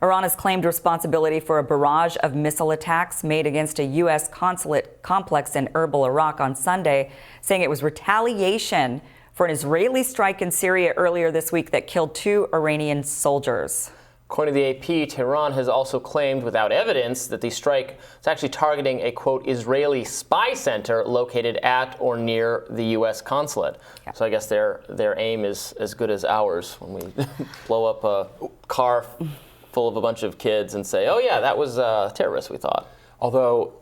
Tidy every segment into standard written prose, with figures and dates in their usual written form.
Iran has claimed responsibility for a barrage of missile attacks made against a U.S. consulate complex in Erbil, Iraq on Sunday, saying it was retaliation for an Israeli strike in Syria earlier this week that killed 2 Iranian soldiers. According to the AP, Tehran has also claimed without evidence that the strike is actually targeting a, quote, Israeli spy center located at or near the U.S. consulate. Yeah. So I guess their aim is as good as ours when we blow up a car full of a bunch of kids and say, oh, yeah, that was terrorists, we thought. Although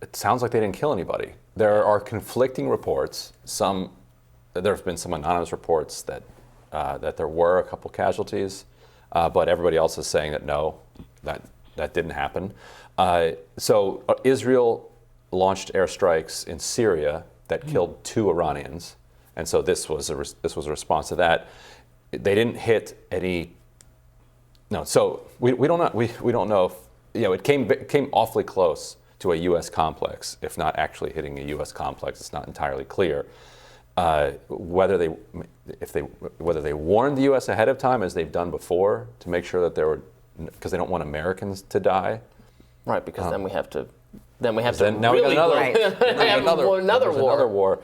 it sounds like they didn't kill anybody. There are conflicting reports. There have been some anonymous reports that there were a couple casualties. But everybody else is saying that no, that didn't happen. So Israel launched airstrikes in Syria that killed 2 Iranians, and so this was a response to that. They didn't hit any. No, so we don't know if it came awfully close to a U.S. complex, if not actually hitting a U.S. complex. It's not entirely clear. Whether they warned the U.S. ahead of time, as they've done before, to make sure that because they don't want Americans to die. Right, because then we have to now really we got another war.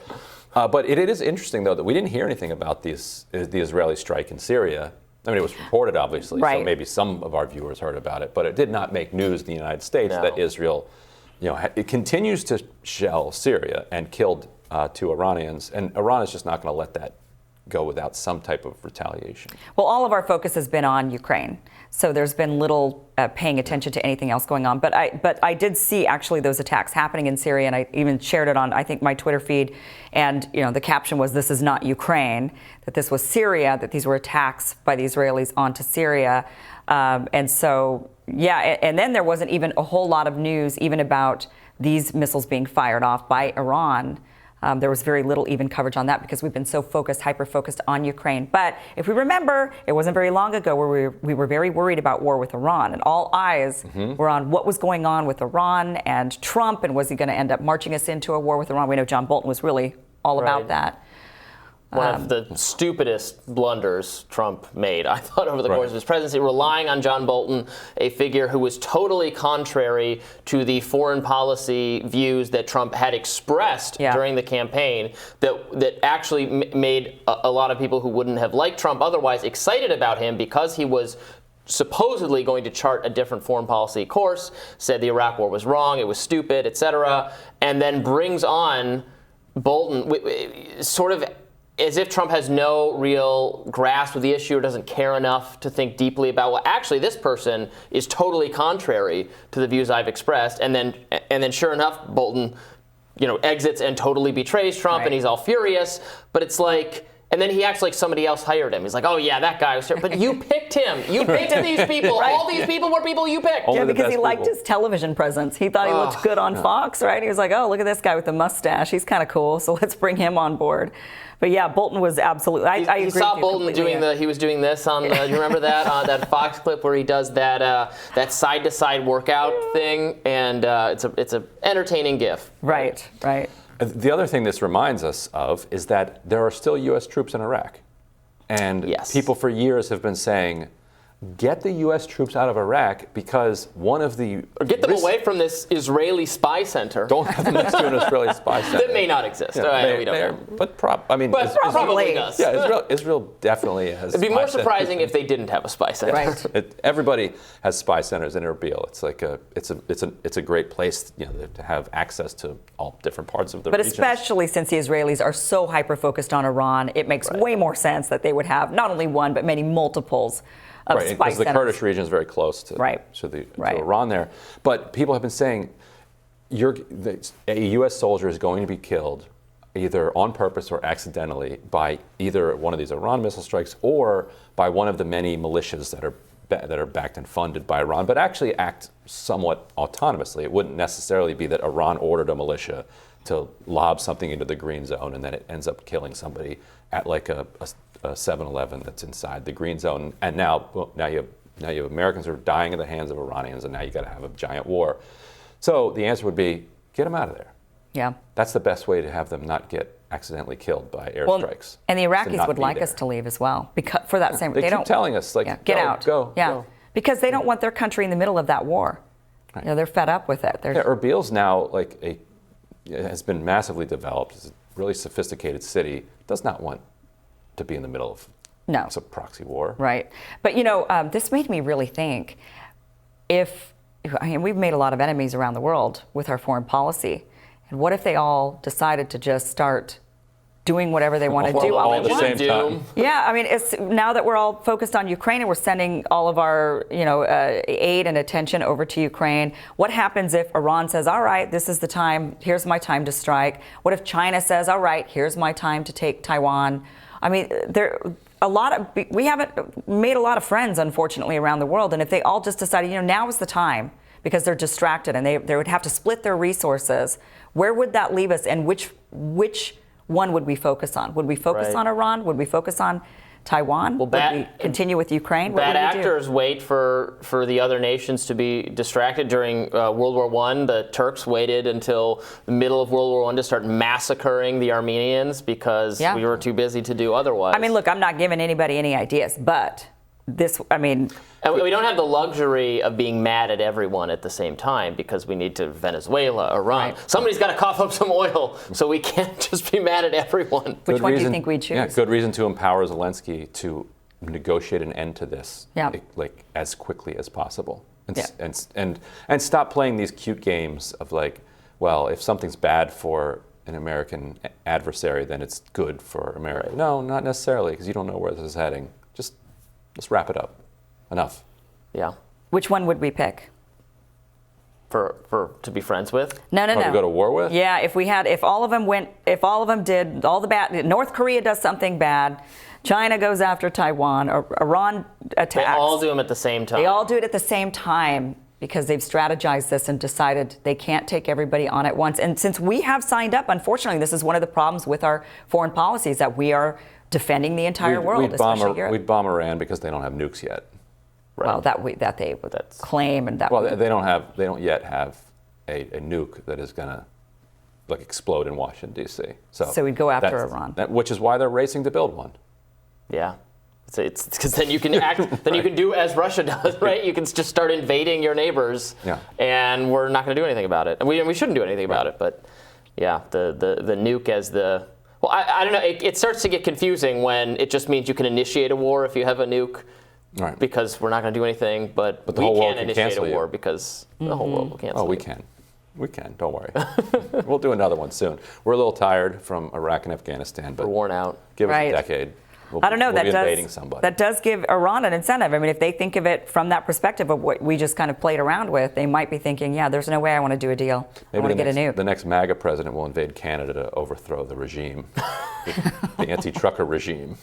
But it is interesting, though, that we didn't hear anything about the Israeli strike in Syria. I mean, it was reported, obviously, so maybe some of our viewers heard about it, but it did not make news in the United States that Israel, it continues to shell Syria and killed 2 Iranians, and Iran is just not going to let that go without some type of retaliation. Well, all of our focus has been on Ukraine, so there's been little paying attention to anything else going on. But I did see actually those attacks happening in Syria, and I even shared it on, I think, my Twitter feed. And the caption was, "This is not Ukraine," that this was Syria, that these were attacks by the Israelis onto Syria, and so and then there wasn't even a whole lot of news even about these missiles being fired off by Iran. There was very little even coverage on that because we've been so hyper-focused on Ukraine. But if we remember, it wasn't very long ago where we were very worried about war with Iran, and all eyes were on what was going on with Iran and Trump, and was he going to end up marching us into a war with Iran? We know John Bolton was really all about that. One of the stupidest blunders Trump made, I thought, over the course of his presidency, relying on John Bolton, a figure who was totally contrary to the foreign policy views that Trump had expressed during the campaign, that actually made a lot of people who wouldn't have liked Trump otherwise excited about him because he was supposedly going to chart a different foreign policy course, said the Iraq war was wrong, it was stupid, etc., and then brings on Bolton sort of as if Trump has no real grasp of the issue or doesn't care enough to think deeply about, well, actually, this person is totally contrary to the views I've expressed. And then sure enough, Bolton, exits and totally betrays Trump, and he's all furious. But it's like, and then he acts like somebody else hired him. He's like, oh, yeah, that guy was terrible. But you picked him. You picked these people. All these people were people you picked. Yeah, because he liked his television presence. He thought he looked good on Fox, right? He was like, oh, look at this guy with the mustache. He's kind of cool, so let's bring him on board. But yeah, Bolton was absolutely. I agree. You saw Bolton doing he was doing this on. Do you remember that that Fox clip where he does that side to side workout thing, and it's a entertaining GIF. Right. The other thing this reminds us of is that there are still U.S. troops in Iraq, and people for years have been saying, get the U.S. troops out of Iraq because one of the... Or get them away from this Israeli spy center. Don't have them next to an Israeli spy center. That may not exist. Yeah, we don't know. But probably does. Yeah, Israel definitely has. It'd be more surprising if they didn't have a spy center. Right. Everybody has spy centers in Erbil. It's like it's a great place, to have access to all different parts of the region. But especially since the Israelis are so hyper-focused on Iran, it makes way more sense that they would have not only one, but many multiples of spy because the Kurdish region is very close to Iran there. But people have been saying a U.S. soldier is going to be killed either on purpose or accidentally by either one of these Iran missile strikes or by one of the many militias that are backed and funded by Iran, but actually act somewhat autonomously. It wouldn't necessarily be that Iran ordered a militia to lob something into the green zone and then it ends up killing somebody at like a 7-Eleven that's inside the green zone. And now you have Americans who are dying at the hands of Iranians, and now you got to have a giant war. So the answer would be, get them out of there. Yeah. That's the best way to have them not get accidentally killed by airstrikes. And the Iraqis would like us to leave as well, because for that same. They keep telling us, like, get out. Go. Yeah. Go. Because they don't want their country in the middle of that war. Right. You know, they're fed up with it. Erbil's now has been massively developed. It's a really sophisticated city. Does not want to be in the middle of a proxy war. Right. But, this made me really think we've made a lot of enemies around the world with our foreign policy. And what if they all decided to just start doing whatever they want to do all at the same time? Yeah, it's now that we're all focused on Ukraine and we're sending all of our, aid and attention over to Ukraine. What happens if Iran says, all right, this is the time, here's my time to strike? What if China says, all right, here's my time to take Taiwan? We haven't made a lot of friends, unfortunately, around the world. And if they all just decided, now is the time, because they're distracted and they would have to split their resources, where would that leave us? And which one would we focus on? Would we focus on Iran? Would we focus on Taiwan? Would we continue with Ukraine? Bad actors wait for the other nations to be distracted. During World War I, the Turks waited until the middle of World War I to start massacring the Armenians because we were too busy to do otherwise. Look, I'm not giving anybody any ideas, but and we don't have the luxury of being mad at everyone at the same time because we need to Venezuela, Iran. Right. Somebody's got to cough up some oil, so we can't just be mad at everyone. Which one do you think we choose? Yeah, good reason to empower Zelensky to negotiate an end to this, as quickly as possible, and stop playing these cute games of if something's bad for an American adversary, then it's good for America. Right. No, not necessarily, because you don't know where this is heading. Let's wrap it up. Enough. Yeah. Which one would we pick? For to be friends with? No. To go to war with? Yeah, if all of them did all the bad, North Korea does something bad, China goes after Taiwan, or Iran attacks. They all do them at the same time. They all do it at the same time because they've strategized this and decided they can't take everybody on at once. And since we have signed up, unfortunately, this is one of the problems with our foreign policies, that we are defending the entire world, especially Europe. We'd bomb Iran because they don't have nukes yet. Right. Well, that they would claim, and that. Well, they don't yet have a nuke that is going to explode in Washington D.C. So we'd go after Iran, which is why they're racing to build one. Yeah. It's because then you can act. Then you can do as Russia does, right? You can just start invading your neighbors, and we're not going to do anything about it. And we shouldn't do anything about it. But the nuke as the. Well, I don't know. It starts to get confusing when it just means you can initiate a war if you have a nuke, because we're not going to do anything. But we can't initiate a war because the whole world will cancel. Oh, we can. We can. Don't worry. We'll do another one soon. We're a little tired from Iraq and Afghanistan, but we're worn out. Give us a decade. I don't know. We'll be invading somebody. That does give Iran an incentive. If they think of it from that perspective of what we just kind of played around with, they might be thinking, there's no way I want to do a deal. I want to get a nuke. The next MAGA president will invade Canada to overthrow the regime, the anti-trucker regime.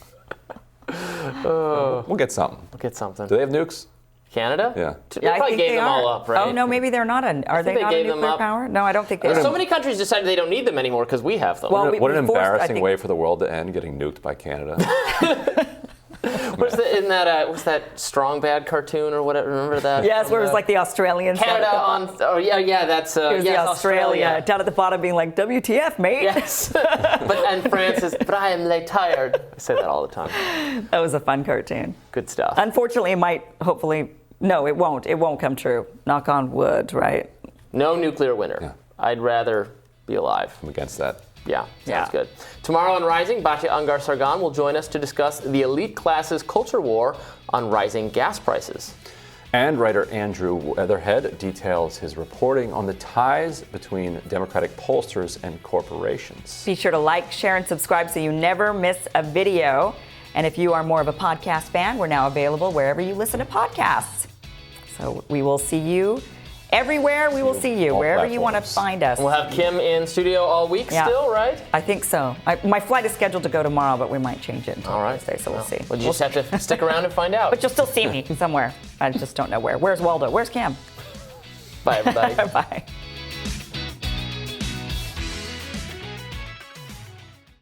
We'll get something. Do they have nukes? Canada? Yeah. They probably gave them all up, right? Oh, no, maybe they're not. Are they not a nuclear power? No, I don't think they are. So many countries decided they don't need them anymore because we have them. Well, what an embarrassing way for the world to end, getting nuked by Canada. Was that Strong Bad cartoon or whatever? Remember that? Yes, where it was like the Australians. Canada on. Oh yeah, that's Australia. Down at the bottom, being like, "WTF, mate?" Yes. And France is. But I am tired. I say that all the time. That was a fun cartoon. Good stuff. Unfortunately, it might. Hopefully, no, it won't. It won't come true. Knock on wood, right? No nuclear winter. Yeah. I'd rather be alive. I'm against that. Yeah, sounds good. Tomorrow on Rising, Batya Ungar-Sargon will join us to discuss the elite class's culture war on rising gas prices. And writer Andrew Weatherhead details his reporting on the ties between Democratic pollsters and corporations. Be sure to like, share, and subscribe so you never miss a video. And if you are more of a podcast fan, we're now available wherever you listen to podcasts. So we will see you everywhere. We will see you wherever you want to find us. We'll have Kim in studio all week still, right? I think so. My flight is scheduled to go tomorrow, but we might change it until Thursday, so we'll see. Well, you just have to stick around and find out. But you'll still see me somewhere. I just don't know where. Where's Waldo? Where's Cam? Bye, everybody. Bye.